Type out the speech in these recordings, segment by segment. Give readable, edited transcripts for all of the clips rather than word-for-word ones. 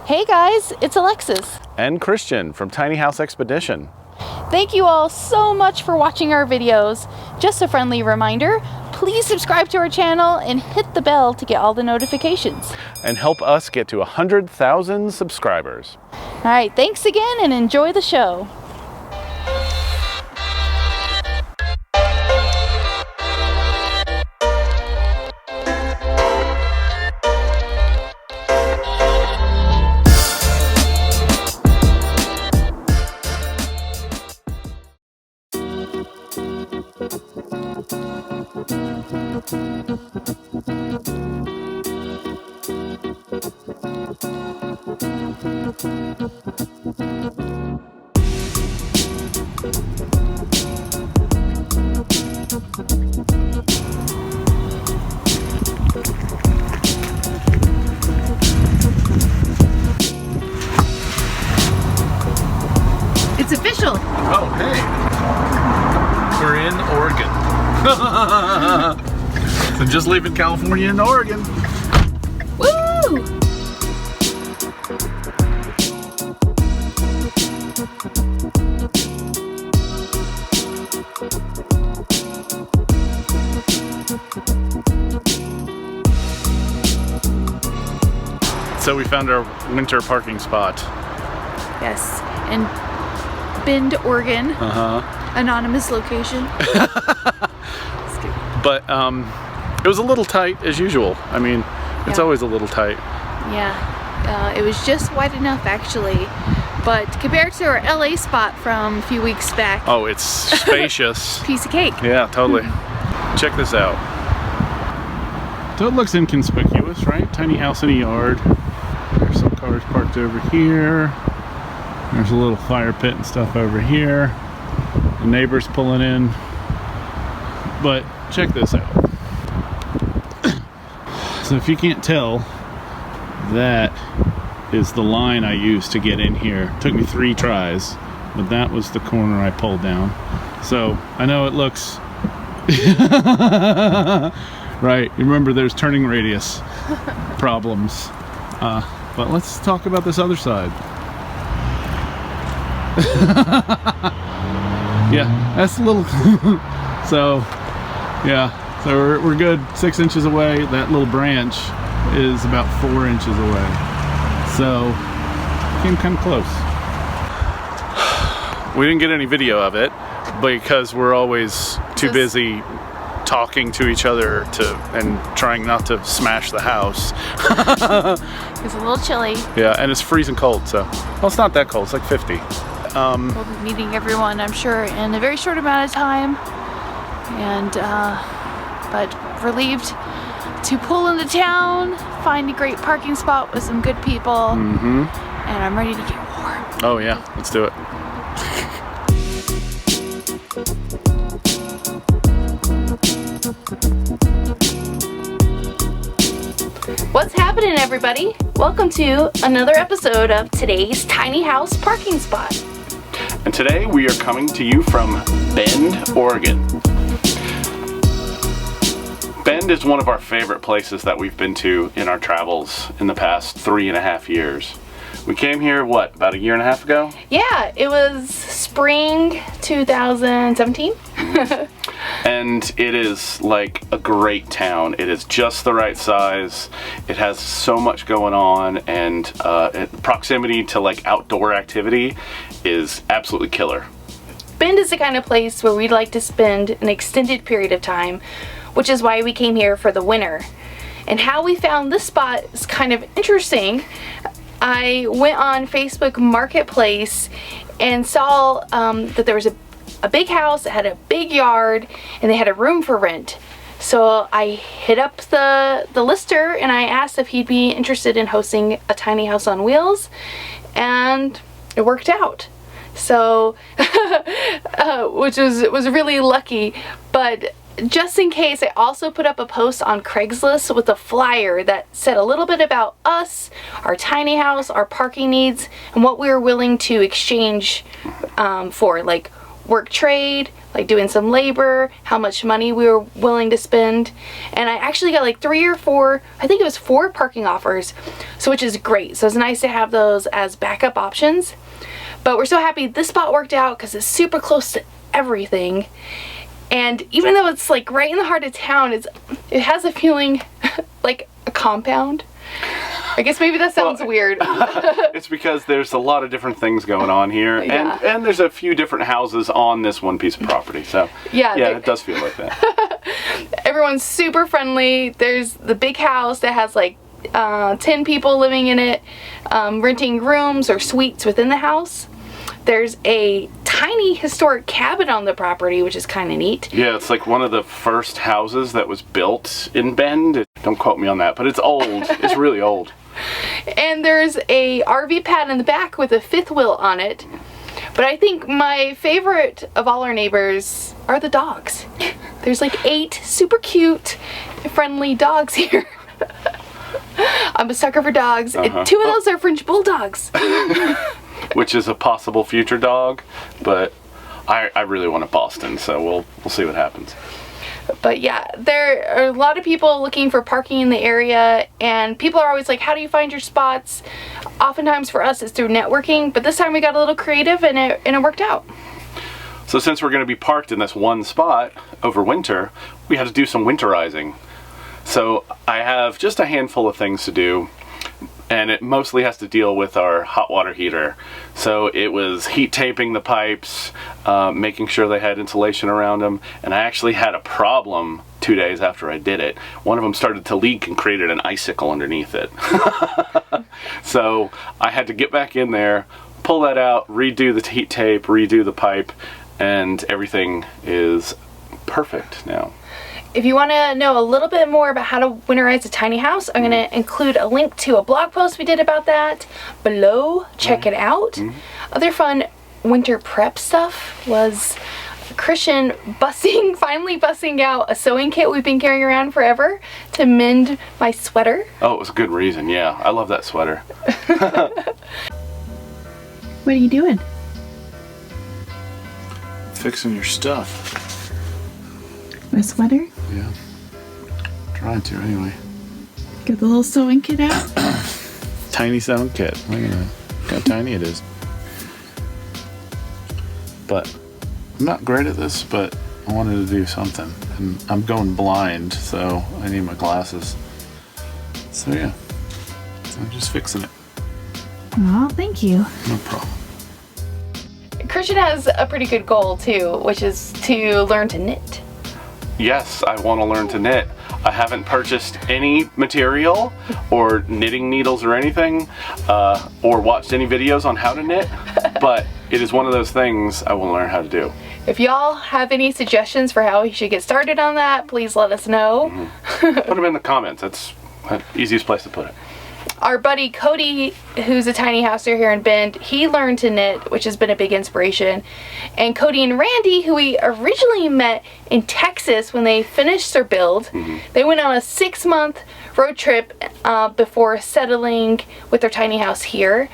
Hey guys, it's Alexis and Christian from Tiny House Expedition. Thank you all so much for watching our videos. Just a friendly reminder, please subscribe to our channel and hit the bell to get all the notifications. And help us get to 100,000 subscribers. All right, thanks again and enjoy the show. It's official. Oh, hey. We're in Oregon. So just leaving California and Oregon. Woo! So we found our winter parking spot. Yes, in Bend, Oregon. Anonymous location. But it was a little tight as usual. I mean, it's always a little tight. Yeah, it was just wide enough actually, but compared to our LA spot from a few weeks back. Oh, it's spacious. Piece of cake. Yeah, totally. Check this out. So it looks inconspicuous, right? Tiny house in a yard. There's some cars parked over here. There's a little fire pit and stuff over here. The neighbors pulling in. But check this out. So if you can't tell, that is the line I used to get in here. It took me 3 tries, but that was the corner I pulled down. So I know it looks right. Remember, there's turning radius problems. But let's talk about this other side. Yeah, that's a little. So, yeah, so we're good 6 inches away. That little branch is about 4 inches away. So, came kind of close. We didn't get any video of it because we're always too busy talking to each other and trying not to smash the house. It's a little chilly. Yeah, and it's freezing cold, so. Well, it's not that cold, it's like 50. We'll be meeting everyone, I'm sure, in a very short amount of time. And, but relieved to pull into town, find a great parking spot with some good people. And I'm ready to get warm. Oh yeah, let's do it. What's happening, everybody? Welcome to another episode of today's Tiny House Parking Spot. And today we are coming to you from Bend, Oregon. Bend is one of our favorite places that we've been to in our travels in the past 3.5 years. We came here, what, about 1.5 years ago? Yeah, it was spring 2017. And it is like a great town. It is just the right size. It has so much going on, and proximity to like outdoor activity is absolutely killer. Bend is the kind of place where we'd like to spend an extended period of time, which is why we came here for the winter. And how we found this spot is kind of interesting. I went on Facebook Marketplace and saw that there was a big house that had a big yard and they had a room for rent. So I hit up the lister and I asked if he'd be interested in hosting a tiny house on wheels, and it worked out. So, which was really lucky. But just in case, I also put up a post on Craigslist with a flyer that said a little bit about us, our tiny house, our parking needs, and what we were willing to exchange for, like work trade, like doing some labor, how much money we were willing to spend. And I actually got like 3 or 4, I think it was 4 parking offers, so which is great. So it's nice to have those as backup options. But we're so happy this spot worked out because it's super close to everything. And even though it's like right in the heart of town, it has a feeling like a compound. I guess maybe that sounds weird. It's because there's a lot of different things going on here, and there's a few different houses on this one piece of property. So yeah, it does feel like that. Everyone's super friendly. There's the big house that has like 10 people living in it, renting rooms or suites within the house. There's a tiny historic cabin on the property, which is kind of neat. Yeah, it's like one of the first houses that was built in Bend. Don't quote me on that, but it's old. It's really old. And there's a RV pad in the back with a 5th wheel on it. But I think my favorite of all our neighbors are the dogs. There's like 8 super cute, friendly dogs here. I'm a sucker for dogs. 2 of those are French bulldogs. Which is a possible future dog, but I really want a Boston, so we'll see what happens. But yeah, there are a lot of people looking for parking in the area, and people are always like, how do you find your spots? Oftentimes for us it's through networking, but this time we got a little creative and it worked out. So since we're going to be parked in this one spot over winter, we had to do some winterizing. So I have just a handful of things to do, and it mostly has to deal with our hot water heater. So it was heat taping the pipes, making sure they had insulation around them, and I actually had a problem 2 days after I did it. One of them started to leak and created an icicle underneath it. So I had to get back in there, pull that out, redo the heat tape, redo the pipe, and everything is perfect now. If you want to know a little bit more about how to winterize a tiny house, I'm going to include a link to a blog post we did about that below. Check it out. Other fun winter prep stuff was Christian finally bussing out a sewing kit we've been carrying around forever to mend my sweater. Oh, it was a good reason. Yeah, I love that sweater. What are you doing? Fixing your stuff. My sweater? Yeah. Trying to anyway. Get the little sewing kit out. Tiny sewing kit. Look at that. Look how tiny it is. But I'm not great at this, but I wanted to do something. And I'm going blind, so I need my glasses. So yeah. I'm just fixing it. Oh, thank you. No problem. Christian has a pretty good goal too, which is to learn to knit. Yes, I want to learn to knit. I haven't purchased any material or knitting needles or anything, or watched any videos on how to knit, but it is one of those things I want to learn how to do. If y'all have any suggestions for how we should get started on that, please let us know. Put them in the comments. That's the easiest place to put it. Our buddy Cody, who's a tiny houser here in Bend, he learned to knit, which has been a big inspiration. And Cody and Randy, who we originally met in Texas when they finished their build, they went on a 6-month road trip before settling with their tiny house here.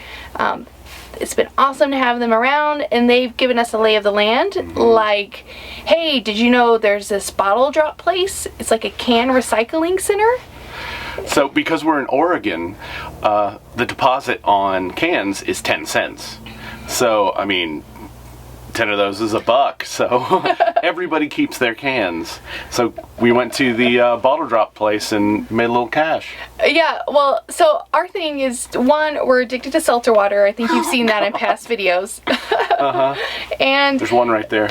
It's been awesome to have them around, and they've given us a lay of the land. Like, hey, did you know there's this bottle drop place? It's like a can recycling center. So because we're in Oregon, the deposit on cans is 10 cents. So, I mean, 10 of those is $1. So everybody keeps their cans. So we went to the bottle drop place and made a little cash. Yeah, well, so our thing is, one, we're addicted to seltzer water. I think you've seen that in past videos. And there's one right there.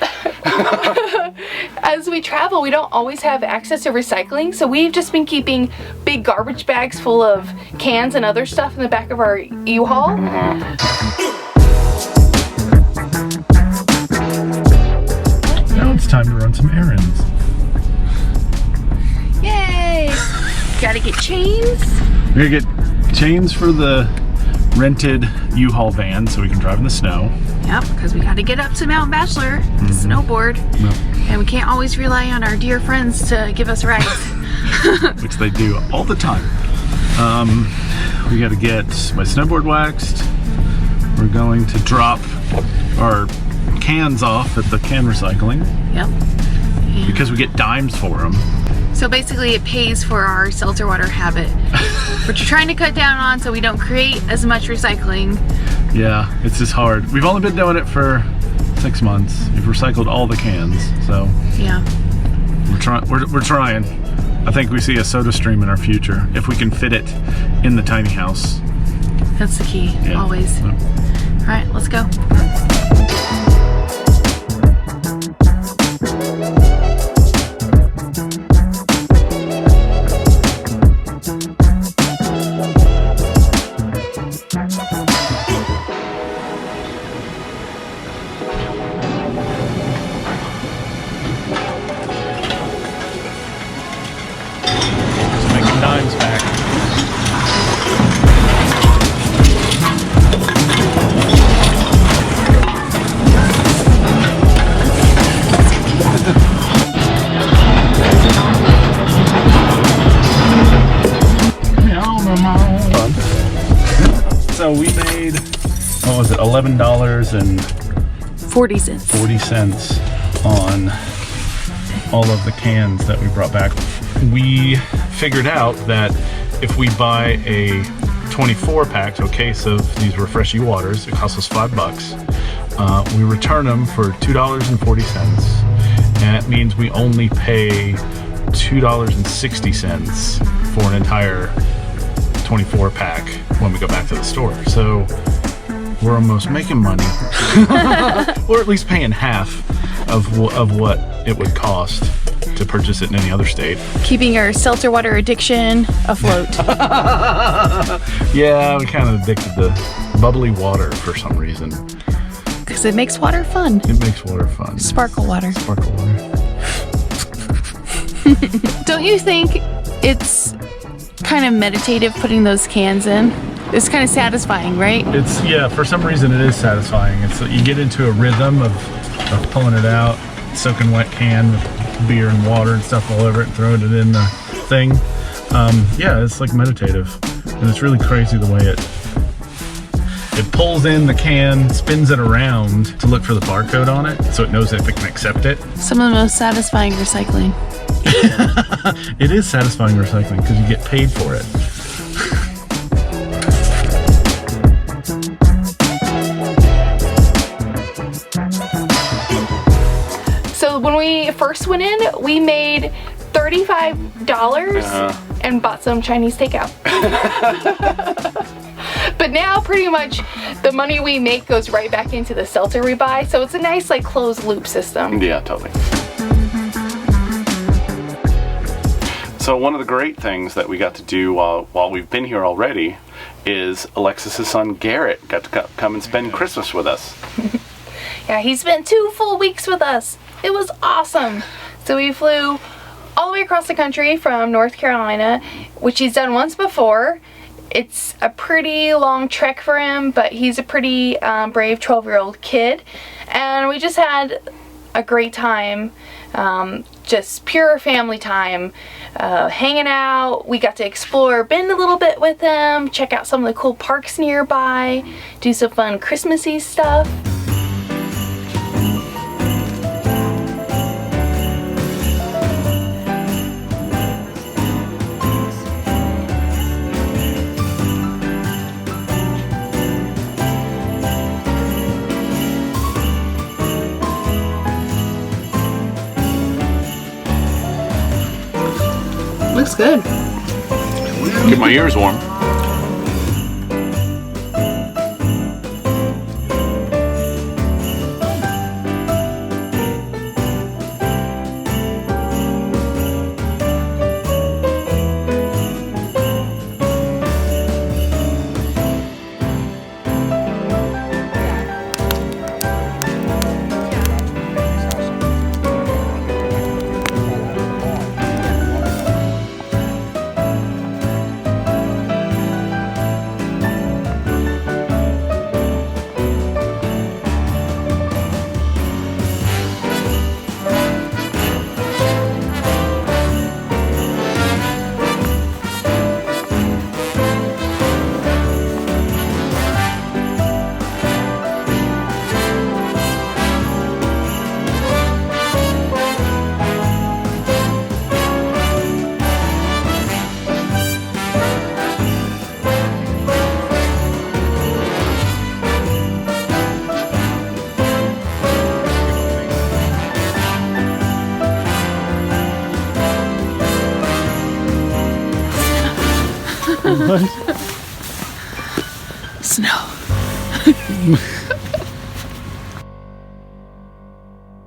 As we travel, we don't always have access to recycling, so we've just been keeping big garbage bags full of cans and other stuff in the back of our U-Haul. Now it's time to run some errands. Yay! Gotta get chains. We're gonna get chains for the rented U-Haul van so we can drive in the snow. Yep, because we gotta get up to Mount Bachelor to snowboard. Yep. And we can't always rely on our dear friends to give us rides. Which they do all the time. We gotta get my snowboard waxed. We're going to drop our cans off at the can recycling. Yep. Because we get dimes for them. So basically it pays for our seltzer water habit, which we're trying to cut down on so we don't create as much recycling. Yeah, it's just hard. We've only been doing it for 6 months. We've recycled all the cans, so yeah, we're trying. I think we see a soda stream in our future if we can fit it in the tiny house. That's the key, yeah. Always. Yep. All right, let's go. Dimes back. So we made, what was it, $11.40 on all of the cans that we brought back. We figured out that if we buy a 24 pack, so a case of these refreshy waters, it costs us $5. We return them for $2.40, and it means we only pay $2.60 for an entire 24 pack when we go back to the store. So we're almost making money, or at least paying half of what it would cost to purchase it in any other state. Keeping our seltzer water addiction afloat. Yeah, we kind of addicted to bubbly water for some reason. Because it makes water fun. It makes water fun. Sparkle water. Sparkle water. Don't you think it's kind of meditative putting those cans in? It's kind of satisfying, right? It's, yeah, for some reason it is satisfying. It's, you get into a rhythm of pulling it out, soaking wet can with beer and water and stuff all over it, and throwing it in the thing. Yeah, it's like meditative, and it's really crazy the way it pulls in the can, spins it around to look for the barcode on it, so it knows if it can accept it. Some of the most satisfying recycling. It is satisfying recycling because you get paid for it. So when we first went in, we made $35 and bought some Chinese takeout. But now pretty much the money we make goes right back into the seltzer we buy, so it's a nice like closed loop system. Yeah, totally. So one of the great things that we got to do while we've been here already is Alexis's son Garrett got to come and spend Christmas with us. Yeah, he spent 2 full weeks with us. It was awesome. So we flew all the way across the country from North Carolina, which he's done once before. It's a pretty long trek for him, but he's a pretty brave 12-year-old kid. And we just had a great time, just pure family time, hanging out. We got to explore Bend a little bit with him, check out some of the cool parks nearby, do some fun Christmassy stuff. Looks good. Get my ears warm. snow.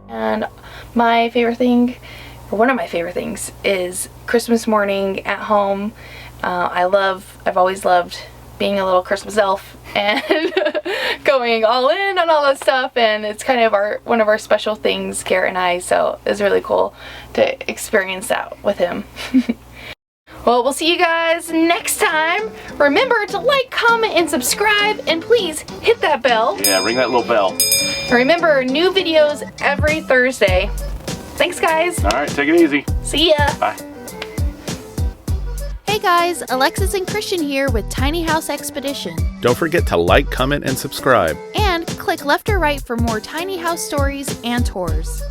And my favorite thing, or one of my favorite things, is Christmas morning at home. I've always loved being a little Christmas elf and going all in on all that stuff, and it's kind of one of our special things, Garrett and I, so it's really cool to experience that with him. Well, we'll see you guys next time. Remember to like, comment, and subscribe, and please hit that bell. Yeah, ring that little bell. And remember, new videos every Thursday. Thanks, guys. All right, take it easy. See ya. Bye. Hey guys, Alexis and Christian here with Tiny House Expedition. Don't forget to like, comment, and subscribe. And click left or right for more tiny house stories and tours.